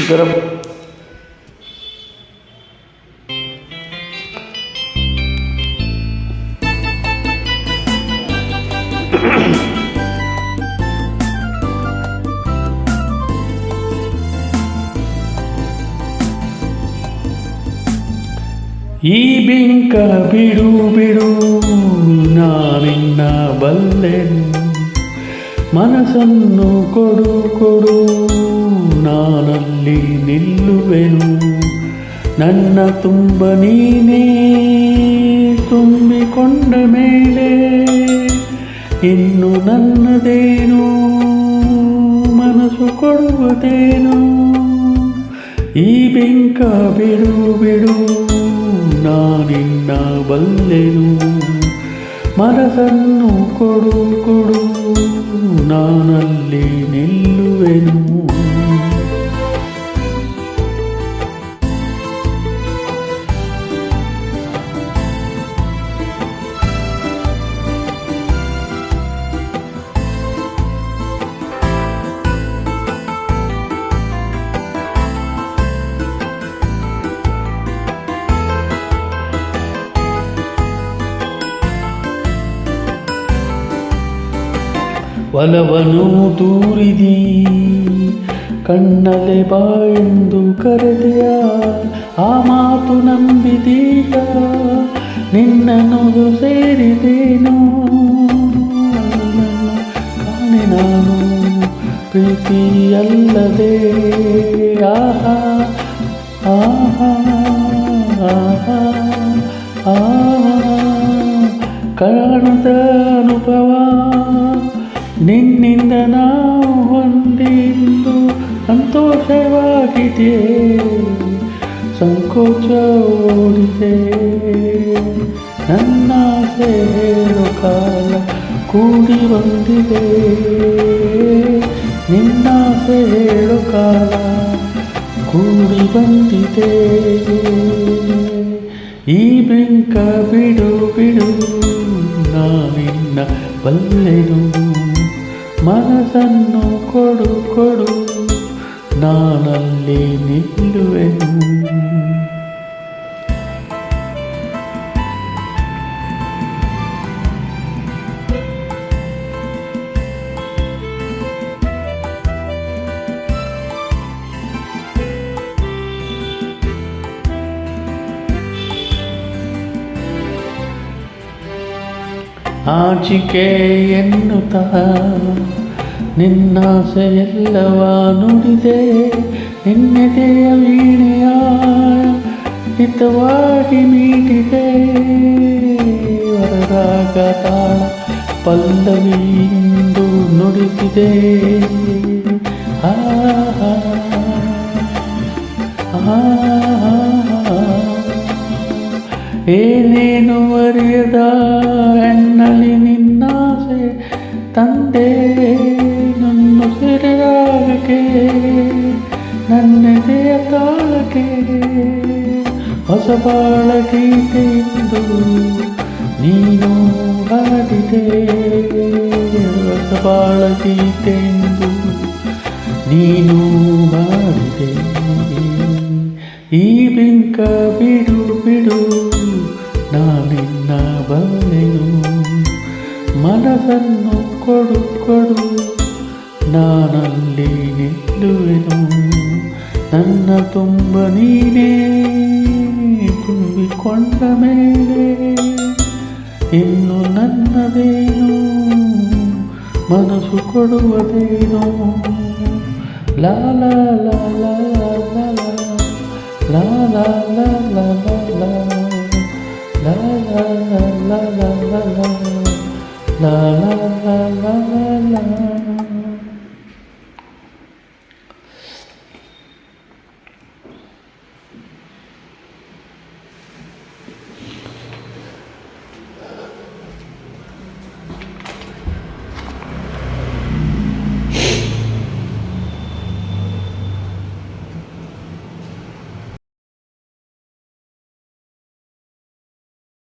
ಗರಂ ಈ ಬಿಂಕ ಬಿಡು ಬಿಡು ನಾನಿನ್ನ ಬಲ್ಲೆನು, ಮನಸ್ಸನ್ನು ಕೊಡು ಕೊಡು ನಾನಲ್ಲಿ ನಿಲ್ಲುವೆನು. ನನ್ನ ತುಂಬ ನೀನೇ ತುಂಬಿಕೊಂಡ ಮೇಲೆ ಇನ್ನು ನನ್ನದೇನು ಮನಸ್ಸು ಕೊಡುವುದೇನು. ಈ ಬಿಂಕ ಬಿಡು ಬಿಡು ನಾನಿನ್ನ ಬಲ್ಲೆನು, ಮನಸ್ಸನ್ನು ಕೊಡು ಕೊಡು ನಾನಲ್ಲಿ ನಿಲ್ಲುವೆನು. ಒಲವನು ದೂರಿದಿ ಕಣ್ಣಲೆ ಬಾ ಎಂದು ಕರೆದೆಯ, ಆ ಮಾತು ನಂಬಿದೀಗ ನಿನ್ನನ್ನು ಸೇರಿದೇನೋ. ಕಾಣೆ ನಾನು ಪ್ರೀತಿಯಲ್ಲದೆ ಆಹಾ ಆಹಾ ಆಹಾ ಆಹಾ ಕಾಣದ ಅನುಭವ ನಿನ್ನಿಂದ ನಾವು ಹೊಂದಿದ್ದು ಸಂತೋಷವಾಗಿದೆ, ಸಂಕೋಚ ಓಡಿದೆ ನನ್ನ ಸೇರೋ ಕಾಲ ಕೂಡಿ ಬಂದಿದೆ. ನಿನ್ನ ಸೇರೋ ಕಾಲ ಕೂಡಿ ಬಂದಿದೆ. ಈ ಬಿಂಕ ಬಿಡು ಬಿಡು ನಾನಿನ್ನ ಬಲ್ಲೆನು, ಮನಸ್ಸನ್ನು ಕೊಡು ಕೊಡು ನಾನಲ್ಲಿ ನಿಲ್ಲುವೆನು. ಆಚಿಕೆ ಎನ್ನುತ್ತಾ ನಿನ್ನಾಸೆ ಎಲ್ಲವ ನುಡಿದೆ, ನಿನ್ನೆದೆಯ ವೀಣೆಯ ಹಿತವಾಗಿ ಮೀಟಿದೆ. ವರರಾಗ ತಾಳ ಪಲ್ಲವಿಯಿಂದ ನುಡಿಸಿದೆ. ಏನೇನು ಅರಿಯದ ಹೆಣ್ಣಲ್ಲಿ ನಿನ್ನಾಸೆ ತಂದೆ ನನ್ನ ಸಿರಿಯಾಗಕ್ಕೆ, ನನ್ನೆದೆಯ ತಾಳಕ್ಕೆ. ಹೊಸ ಬಾಳ ಗೀತೆಯಿಂದ ನೀನು ಹಾಡಿದೆ, ಹೊಸ ಬಾಳ ಗೀತೆಯಿಂದ ನೀನು ಹಾಡಿದೆ. ಈ ಬಿಂಕ ಬಿಡು ಬಿಡು ನಾನಿನ್ನ ಬಲ್ಲೆನು, ಮನಸ್ಸನ್ನು ಕೊಡು ಕೊಡು ನಾನಲ್ಲಿ ನಿಲ್ಲುವೆನು. ನನ್ನ ತುಂಬ ನೀನೇ ತುಂಬಿಕೊಂಡ ಮೇಲೆ ಇನ್ನು ನನ್ನದೇನು ಮನಸ್ಸು ಕೊಡುವುದೇನು. ಲಾ ಲಾ ಲಾ ಲಾ ಲಾ ಲಾ ಲಾ ಲಾ ಲಾ ಲಾ la la la la la la la la la la la